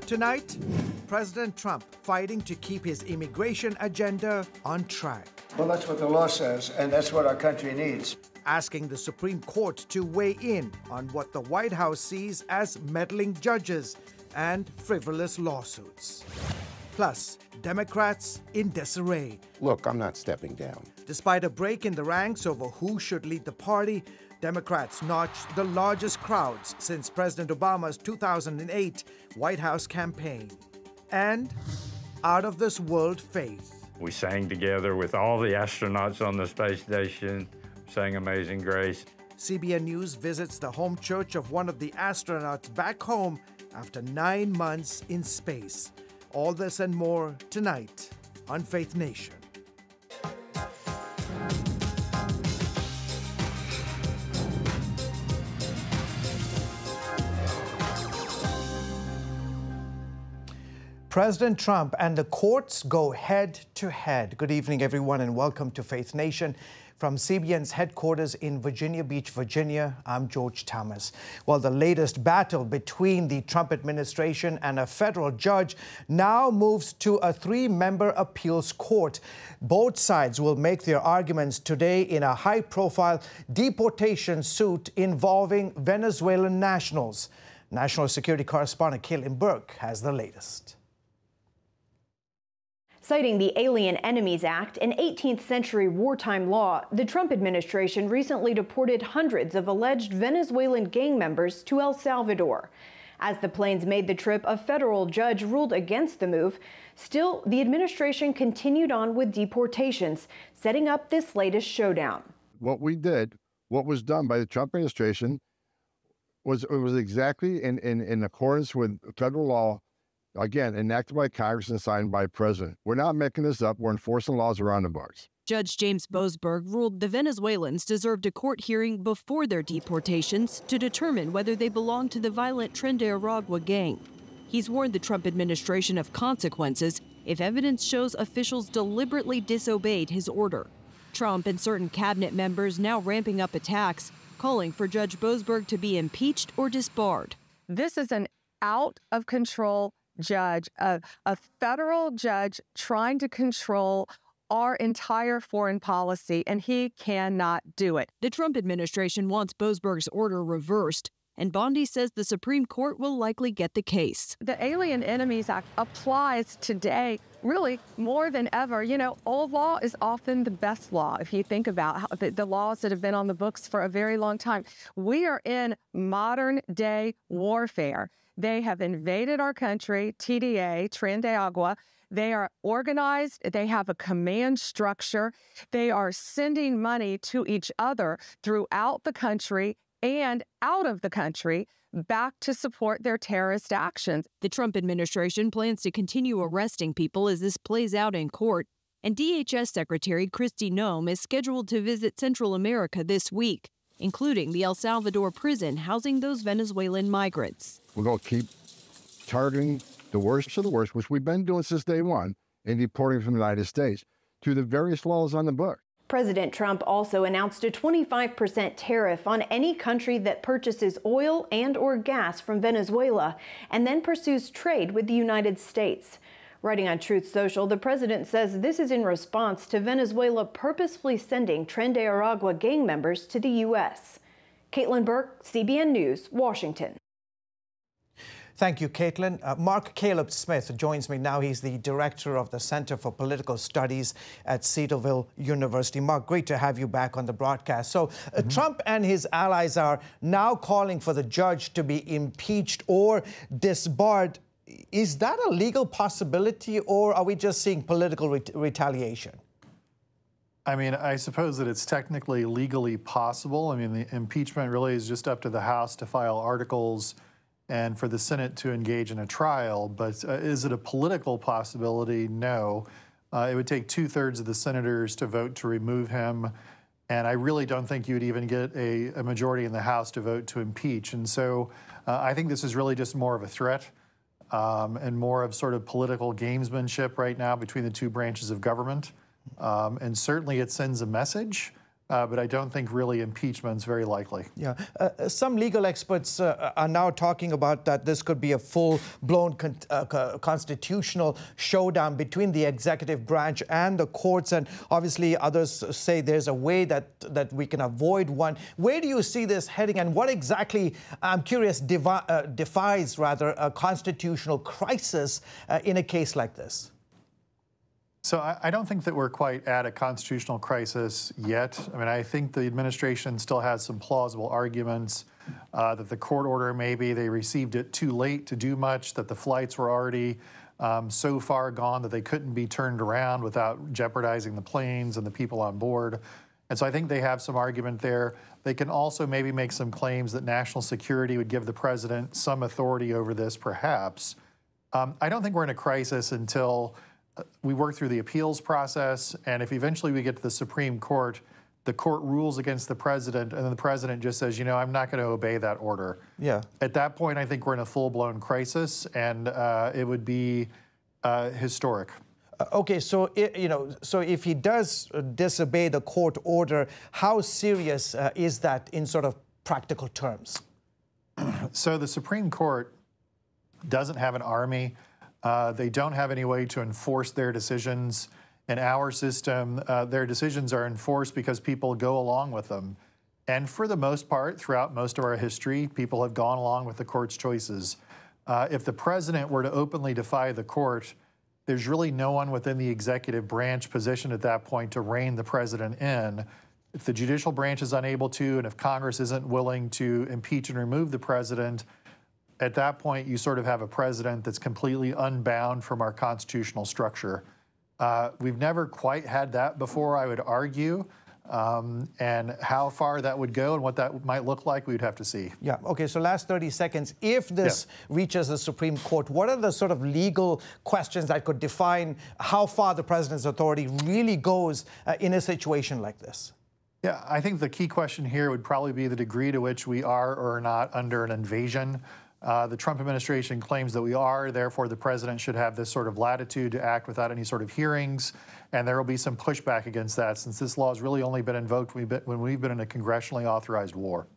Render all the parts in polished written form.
Tonight, President Trump fighting to keep his immigration agenda on track. Well, that's what the law says, and that's what our country needs. Asking the Supreme Court to weigh in on what the White House sees as meddling judges and frivolous lawsuits. Plus, Democrats in disarray. Look, I'm not stepping down. Despite a break in the ranks over who should lead the party, Democrats notched the largest crowds since President Obama's 2008 White House campaign. And out-of-this-world faith. We sang together with all the astronauts on the space station, sang Amazing Grace. CBN News visits the home church of one of the astronauts back home after 9 months in space. All this and more tonight on Faith Nation. President Trump and the courts go head-to-head. Good evening, everyone, and welcome to Faith Nation. From CBN's headquarters in Virginia Beach, Virginia, I'm George Thomas. Well, the latest battle between the Trump administration and a federal judge now moves to a 3-member appeals court. Both sides will make their arguments today in a high-profile deportation suit involving Venezuelan nationals. National Security Correspondent Caitlin Burke has the latest. Citing the Alien Enemies Act, an 18th century wartime law, the Trump administration recently deported hundreds of alleged Venezuelan gang members to El Salvador. As the planes made the trip, a federal judge ruled against the move. Still, the administration continued on with deportations, setting up this latest showdown. What was done by the Trump administration was exactly in accordance with federal law. Again, enacted by Congress and signed by the president. We're not making this up. We're enforcing laws around the books. Judge James Boasberg ruled the Venezuelans deserved a court hearing before their deportations to determine whether they belong to the violent Tren de Aragua gang. He's warned the Trump administration of consequences if evidence shows officials deliberately disobeyed his order. Trump and certain cabinet members now ramping up attacks, calling for Judge Boasberg to be impeached or disbarred. This is an out-of-control judge, a federal judge trying to control our entire foreign policy, and he cannot do it. The Trump administration wants Boasberg's order reversed, and Bondi says the Supreme Court will likely get the case. The Alien Enemies Act applies today really more than ever. You know, old law is often the best law if you think about the laws that have been on the books for a very long time. We are in modern day warfare. They have invaded our country, TDA, Tren de Agua. They are organized. They have a command structure. They are sending money to each other throughout the country and out of the country back to support their terrorist actions. The Trump administration plans to continue arresting people as this plays out in court. And DHS Secretary Kristi Noem is scheduled to visit Central America this week, including the El Salvador prison housing those Venezuelan migrants. We're going to keep targeting the worst of the worst, which we've been doing since day one, and deporting from the United States to the various laws on the book. President Trump also announced a 25% tariff on any country that purchases oil and/or gas from Venezuela and then pursues trade with the United States. Writing on Truth Social, the president says this is in response to Venezuela purposefully sending Tren de Aragua gang members to the U.S. Caitlin Burke, CBN News, Washington. Thank you, Caitlin. Mark Caleb Smith joins me now. He's the director of the Center for Political Studies at Cedarville University. Mark, great to have you back on the broadcast. So Trump and his allies are now calling for the judge to be impeached or disbarred. Is that a legal possibility, or are we just seeing political retaliation? I mean, I suppose that it's technically legally possible. I mean, the impeachment really is just up to the House to file articles and for the Senate to engage in a trial. But is it a political possibility? No. It would take 2/3 of the senators to vote to remove him. And I really don't think you'd even get a majority in the House to vote to impeach. And so I think this is really just more of a threat and more of sort of political gamesmanship right now between the two branches of government. And certainly it sends a message but I don't think really impeachment's very likely. Yeah. Some legal experts are now talking about that this could be a full-blown constitutional showdown between the executive branch and the courts, and obviously others say there's a way that we can avoid one. Where do you see this heading, and what exactly, I'm curious, defies rather a constitutional crisis in a case like this? So I don't think that we're quite at a constitutional crisis yet. I mean, I think the administration still has some plausible arguments that the court order, maybe they received it too late to do much, that the flights were already so far gone that they couldn't be turned around without jeopardizing the planes and the people on board. And so I think they have some argument there. They can also maybe make some claims that national security would give the president some authority over this, perhaps. I don't think we're in a crisis until we work through the appeals process, and if eventually we get to the Supreme Court, the court rules against the president, and then the president just says, you know, I'm not going to obey that order. Yeah. At that point, I think we're in a full-blown crisis, and it would be historic. Okay, so so if he does disobey the court order, how serious is that in sort of practical terms? So the Supreme Court doesn't have an army. They don't have any way to enforce their decisions. In our system, their decisions are enforced because people go along with them. And for the most part, throughout most of our history, people have gone along with the court's choices. If the president were to openly defy the court, there's really no one within the executive branch positioned at that point to rein the president in. If the judicial branch is unable to, and if Congress isn't willing to impeach and remove the president, at that point, you sort of have a president that's completely unbound from our constitutional structure. We've never quite had that before, I would argue. And how far that would go and what that might look like, we would have to see. Yeah, okay, so last 30 seconds. If this reaches the Supreme Court, what are the sort of legal questions that could define how far the president's authority really goes in a situation like this? Yeah, I think the key question here would probably be the degree to which we are or are not under an invasion. The Trump administration claims that we are, therefore the president should have this sort of latitude to act without any sort of hearings, and there will be some pushback against that since this law has really only been invoked when we've been in a congressionally authorized war.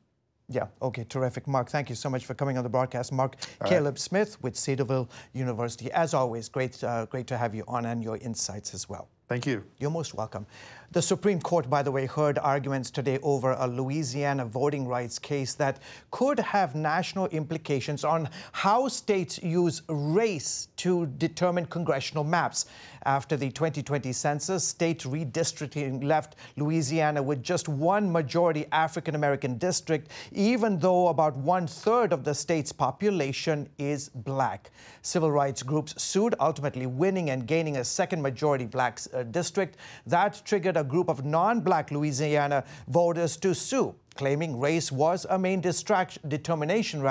Yeah, okay, terrific. Mark, thank you so much for coming on the broadcast. Mark Caleb-Smith with Cedarville University. As always, great to have you on and your insights as well. Thank you. You're most welcome. The Supreme Court, by the way, heard arguments today over a Louisiana voting rights case that could have national implications on how states use race to determine congressional maps. After the 2020 census, state redistricting left Louisiana with just one majority African-American district, even though about 1/3 of the state's population is black. Civil rights groups sued, ultimately winning and gaining a second majority black district. That triggered a group of non-black Louisiana voters to sue, claiming race was a main determination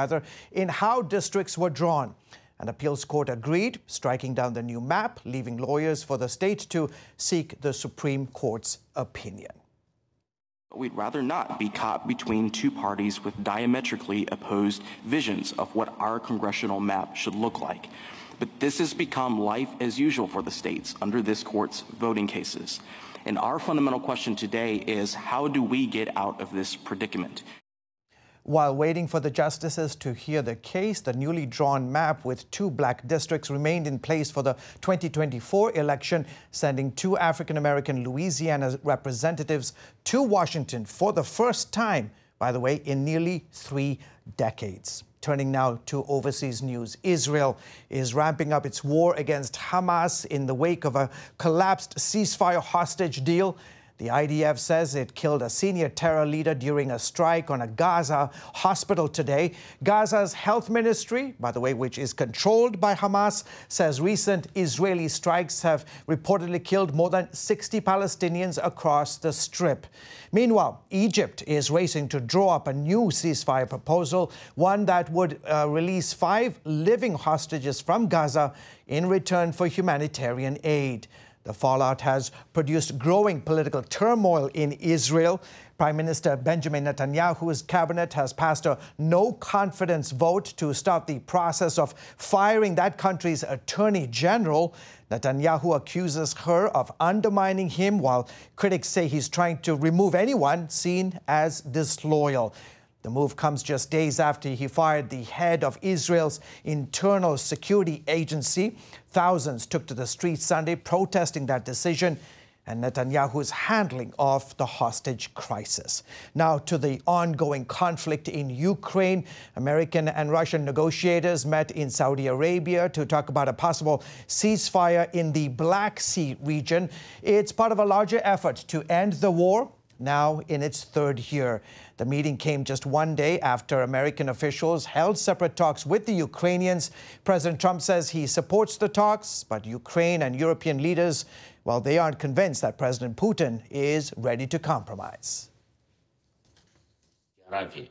in how districts were drawn. An appeals court agreed, striking down the new map, leaving lawyers for the state to seek the Supreme Court's opinion. We'd rather not be caught between two parties with diametrically opposed visions of what our congressional map should look like. But this has become life as usual for the states under this court's voting cases. And our fundamental question today is, how do we get out of this predicament? While waiting for the justices to hear the case, the newly drawn map with 2 black districts remained in place for the 2024 election, sending 2 African-American Louisiana representatives to Washington for the first time, by the way, in nearly 3 decades. Turning now to overseas news. Israel is ramping up its war against Hamas in the wake of a collapsed ceasefire hostage deal. The IDF says it killed a senior terror leader during a strike on a Gaza hospital today. Gaza's health ministry, by the way, which is controlled by Hamas, says recent Israeli strikes have reportedly killed more than 60 Palestinians across the Strip. Meanwhile, Egypt is racing to draw up a new ceasefire proposal, one that would release 5 living hostages from Gaza in return for humanitarian aid. The fallout has produced growing political turmoil in Israel. Prime Minister Benjamin Netanyahu's cabinet has passed a no-confidence vote to start the process of firing that country's attorney general. Netanyahu accuses her of undermining him, while critics say he's trying to remove anyone seen as disloyal. The move comes just days after he fired the head of Israel's internal security agency. Thousands took to the streets Sunday protesting that decision and Netanyahu's handling of the hostage crisis. Now to the ongoing conflict in Ukraine. American and Russian negotiators met in Saudi Arabia to talk about a possible ceasefire in the Black Sea region. It's part of a larger effort to end the war, now in its third year. The meeting came just one day after American officials held separate talks with the Ukrainians. President Trump says he supports the talks, but Ukraine and European leaders, well, they aren't convinced that President Putin is ready to compromise.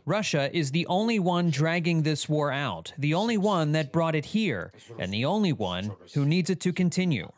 Russia is the only one dragging this war out, the only one that brought it here, and the only one who needs it to continue.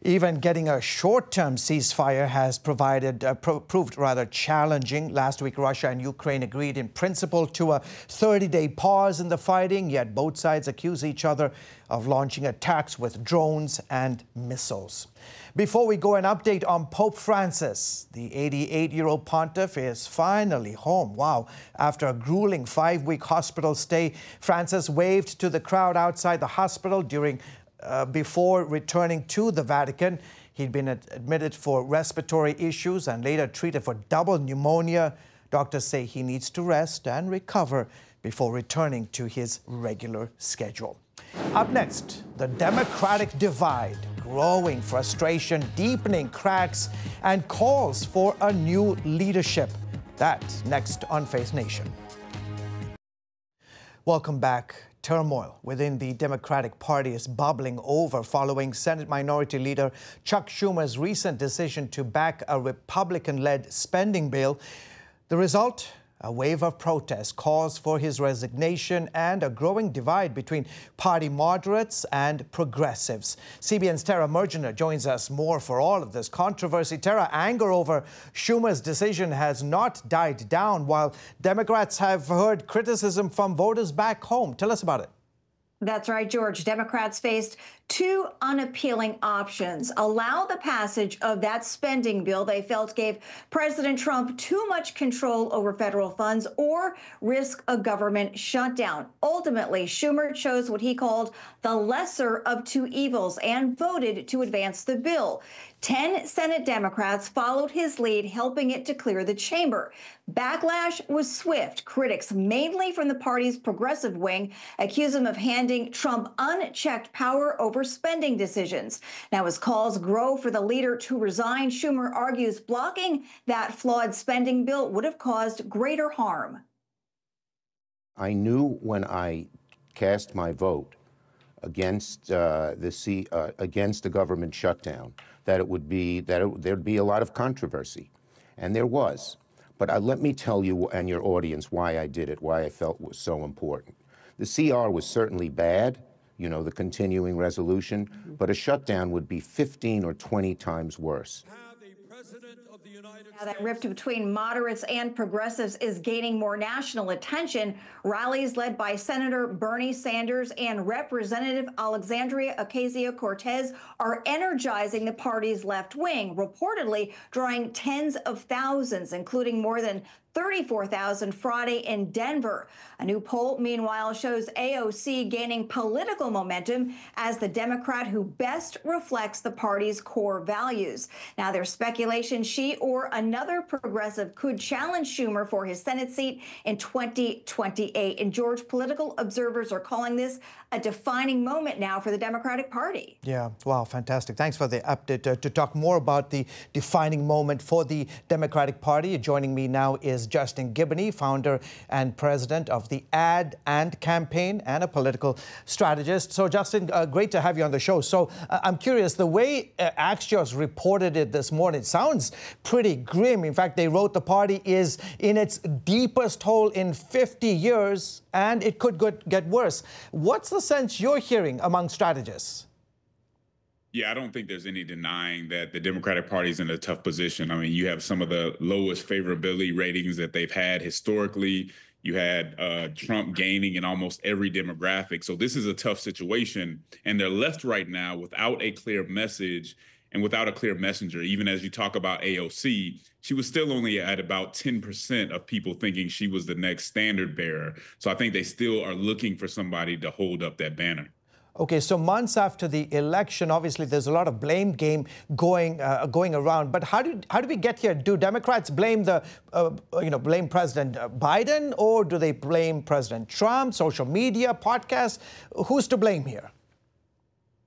Even getting a short-term ceasefire has proved rather challenging. Last week, Russia and Ukraine agreed in principle to a 30-day pause in the fighting, yet both sides accuse each other of launching attacks with drones and missiles. Before we go, an update on Pope Francis. The 88-year-old pontiff is finally home. Wow. After a grueling 5-week hospital stay, Francis waved to the crowd outside the hospital before returning to the Vatican. He'd been admitted for respiratory issues and later treated for double pneumonia. Doctors say he needs to rest and recover before returning to his regular schedule. Up next, the Democratic divide, growing frustration, deepening cracks, and calls for a new leadership. That's next on Faith Nation. Welcome back. Turmoil within the Democratic Party is bubbling over following Senate Minority Leader Chuck Schumer's recent decision to back a Republican-led spending bill. The result? A wave of protest calls for his resignation and a growing divide between party moderates and progressives. CBN's Tara Mergener joins us more for all of this controversy. Tara, anger over Schumer's decision has not died down, while Democrats have heard criticism from voters back home. Tell us about it. That's right, George. Democrats faced two unappealing options: allow the passage of that spending bill they felt gave President Trump too much control over federal funds, or risk a government shutdown. Ultimately, Schumer chose what he called the lesser of two evils and voted to advance the bill. 10 Senate Democrats followed his lead, helping it to clear the chamber. Backlash was swift. Critics, mainly from the party's progressive wing, accuse him of handing Trump unchecked power over spending decisions. Now, as calls grow for the leader to resign, Schumer argues blocking that flawed spending bill would have caused greater harm. I knew when I cast my vote against against the government shutdown that there'd be a lot of controversy, and there was. But let me tell you and your audience why I did it, why I felt it was so important. The CR was certainly bad, you know, the continuing resolution, but a shutdown would be 15 or 20 times worse. Now, that rift between moderates and progressives is gaining more national attention. Rallies led by Senator Bernie Sanders and Representative Alexandria Ocasio-Cortez are energizing the party's left wing, reportedly drawing tens of thousands, including more than 34,000 Friday in Denver. A new poll, meanwhile, shows AOC gaining political momentum as the Democrat who best reflects the party's core values. Now, there's speculation she or another progressive could challenge Schumer for his Senate seat in 2028. And George, political observers are calling this a defining moment now for the Democratic Party. Yeah, wow, fantastic. Thanks for the update. To talk more about the defining moment for the Democratic Party, joining me now is Justin Giboney, founder and president of the Ad and Campaign and a political strategist. So, Justin, great to have you on the show. So, I'm curious, the way Axios reported it this morning sounds pretty grim. In fact, they wrote the party is in its deepest hole in 50 years, and it could get worse. What's the sense you're hearing among strategists? Yeah, I don't think there's any denying that the Democratic Party is in a tough position. I mean, you have some of the lowest favorability ratings that they've had historically. You had Trump gaining in almost every demographic. So this is a tough situation. And they're left right now without a clear message and without a clear messenger. Even as you talk about AOC, she was still only at about 10% of people thinking she was the next standard bearer. So I think they still are looking for somebody to hold up that banner. Okay, so months after the election, obviously there's a lot of blame game going around. But how do we get here? Do Democrats blame blame President Biden, or do they blame President Trump? Social media, podcasts? Who's to blame here?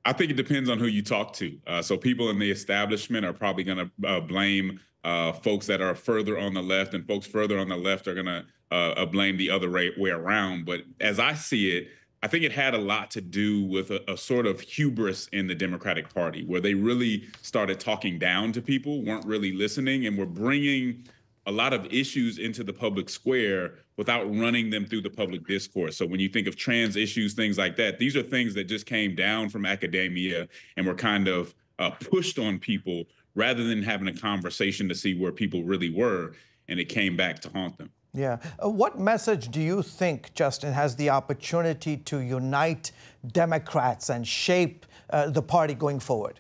I think it depends on who you talk to. So people in the establishment are probably going to blame folks that are further on the left, and folks further on the left are going to blame the other way around. But as I see it, I think it had a lot to do with a sort of hubris in the Democratic Party, where they really started talking down to people, weren't really listening, and were bringing a lot of issues into the public square without running them through the public discourse. So when you think of trans issues, things like that, these are things that just came down from academia and were kind of pushed on people rather than having a conversation to see where people really were, and it came back to haunt them. Yeah. What message do you think, Justin, has the opportunity to unite Democrats and shape the party going forward?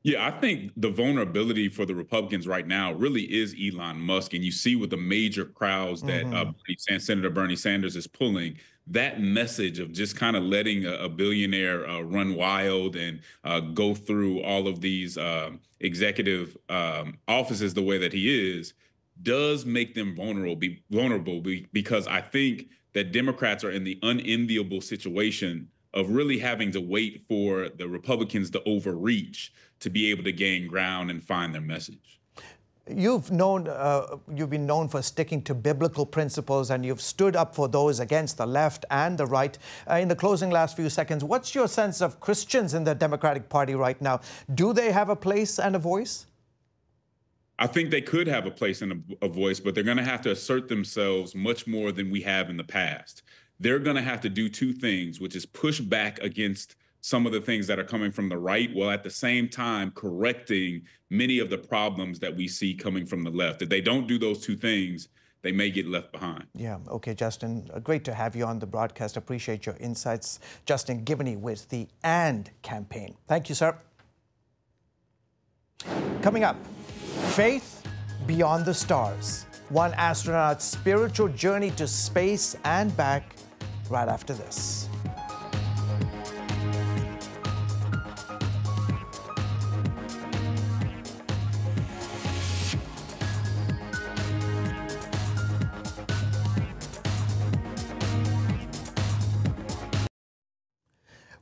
Yeah, I think the vulnerability for the Republicans right now really is Elon Musk. And you see with the major crowds that Senator Bernie Sanders is pulling, that message of just kind of letting a billionaire run wild and go through all of these executive offices the way that he is, does make them vulnerable because I think that Democrats are in the unenviable situation of really having to wait for the Republicans to overreach to be able to gain ground and find their message. You've been known for sticking to biblical principles, and you've stood up for those against the left and the right. In the closing last few seconds, what's your sense of Christians in the Democratic Party right now? Do they have a place and a voice? I think they could have a place and a voice, but they're going to have to assert themselves much more than we have in the past. They're going to have to do two things, which is push back against some of the things that are coming from the right, while at the same time correcting many of the problems that we see coming from the left. If they don't do those two things, they may get left behind. Yeah. Okay, Justin, great to have you on the broadcast. Appreciate your insights. Justin Givney with the AND campaign. Thank you, sir. Coming up, faith beyond the stars. One astronaut's spiritual journey to space and back right after this.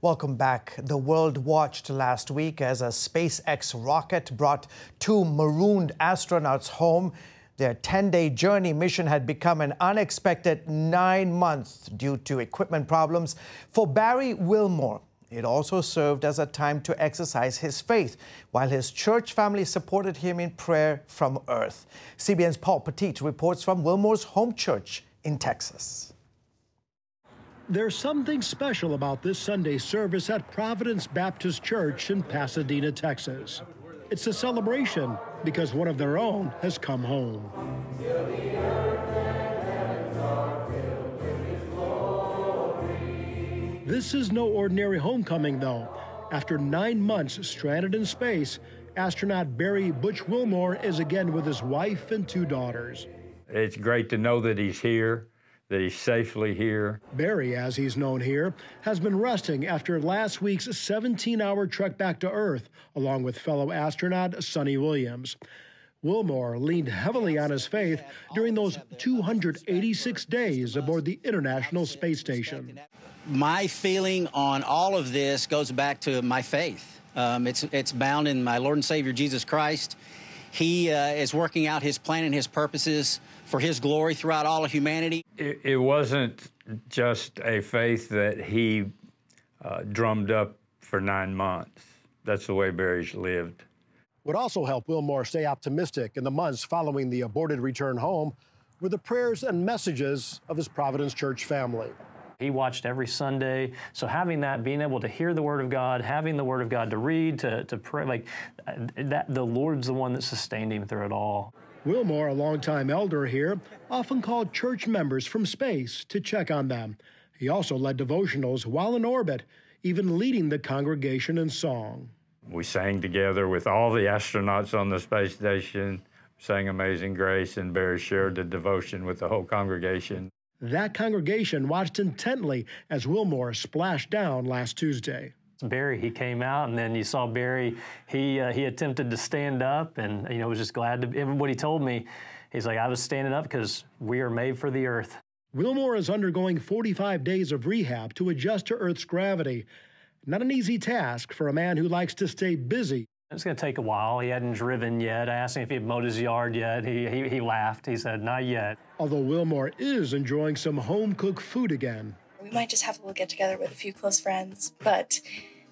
Welcome back. The world watched last week as a SpaceX rocket brought two marooned astronauts home. Their 10-day journey mission had become an unexpected 9 months due to equipment problems. For Barry Wilmore, it also served as a time to exercise his faith, while his church family supported him in prayer from Earth. CBN's Paul Petit reports from Wilmore's home church in Texas. There's something special about this Sunday service at Providence Baptist Church in Pasadena, Texas. It's a celebration because one of their own has come home. This is no ordinary homecoming, though. After 9 months stranded in space, astronaut Barry Butch Wilmore is again with his wife and 2 daughters. It's great to know that he's here, that he's safely here. Barry, as he's known here, has been resting after last week's 17-hour trek back to Earth, along with fellow astronaut Sonny Williams. Wilmore leaned heavily on his faith during those 286 days aboard the International Space Station. My feeling on all of this goes back to my faith. It's bound in my Lord and Savior Jesus Christ. He is working out his plan and his purposes for his glory throughout all of humanity. It wasn't just a faith that he drummed up for 9 months. That's the way Barry's lived. What also helped Wilmore stay optimistic in the months following the aborted return home were the prayers and messages of his Providence Church family. He watched every Sunday. So having that, being able to hear the Word of God, having the Word of God to read, to pray, like that, the Lord's the one that sustained him through it all. Wilmore, a longtime elder here, often called church members from space to check on them. He also led devotionals while in orbit, even leading the congregation in song. We sang together with all the astronauts on the space station, sang Amazing Grace, and Barry shared the devotion with the whole congregation. That congregation watched intently as Wilmore splashed down last Tuesday. Barry, he came out, and then you saw Barry, he attempted to stand up, and was just glad to, and what he told me, he's like, I was standing up because we are made for the earth. Wilmore is undergoing 45 days of rehab to adjust to Earth's gravity. Not an easy task for a man who likes to stay busy. It's going to take a while. He hadn't driven yet. I asked him if he had mowed his yard yet. He laughed. He said, not yet. Although Wilmore is enjoying some home-cooked food again. We might just have a little get-together with a few close friends, but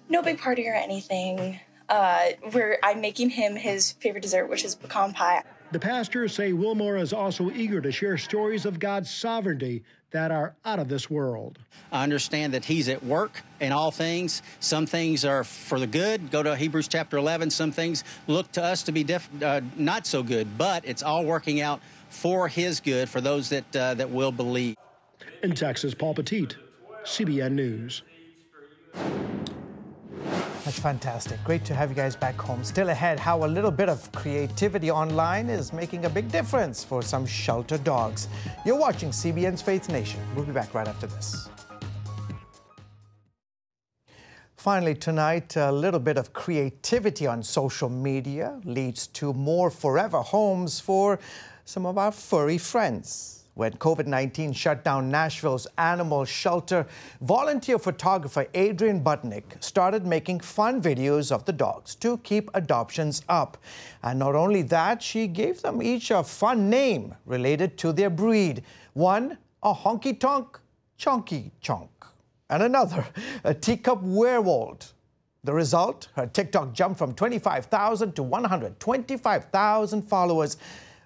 no big party or anything. I'm making him his favorite dessert, which is pecan pie. The pastors say Wilmore is also eager to share stories of God's sovereignty that are out of this world. I understand that he's at work in all things. Some things are for the good. Go to Hebrews chapter 11. Some things look to us to be not so good, but it's all working out for his good, for those that will believe. In Texas, Paul Petit, CBN News. That's fantastic. Great to have you guys back home. Still ahead, how a little bit of creativity online is making a big difference for some shelter dogs. You're watching CBN's Faith Nation. We'll be back right after this. Finally, tonight, a little bit of creativity on social media leads to more forever homes for some of our furry friends. When COVID-19 shut down Nashville's animal shelter, volunteer photographer Adrienne Butnick started making fun videos of the dogs to keep adoptions up. And not only that, she gave them each a fun name related to their breed. One, a honky-tonk chonky chonk, and another, a teacup werewolf. The result, her TikTok jumped from 25,000 to 125,000 followers,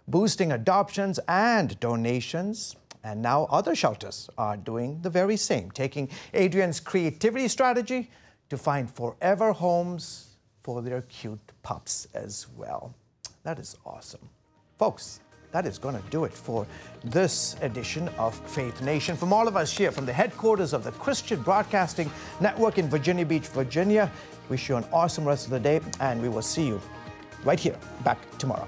boosting adoptions and donations. And now other shelters are doing the very same, taking Adrienne's creativity strategy to find forever homes for their cute pups as well. That is awesome. Folks, that is going to do it for this edition of Faith Nation. From all of us here from the headquarters of the Christian Broadcasting Network in Virginia Beach, Virginia, wish you an awesome rest of the day, and we will see you right here back tomorrow.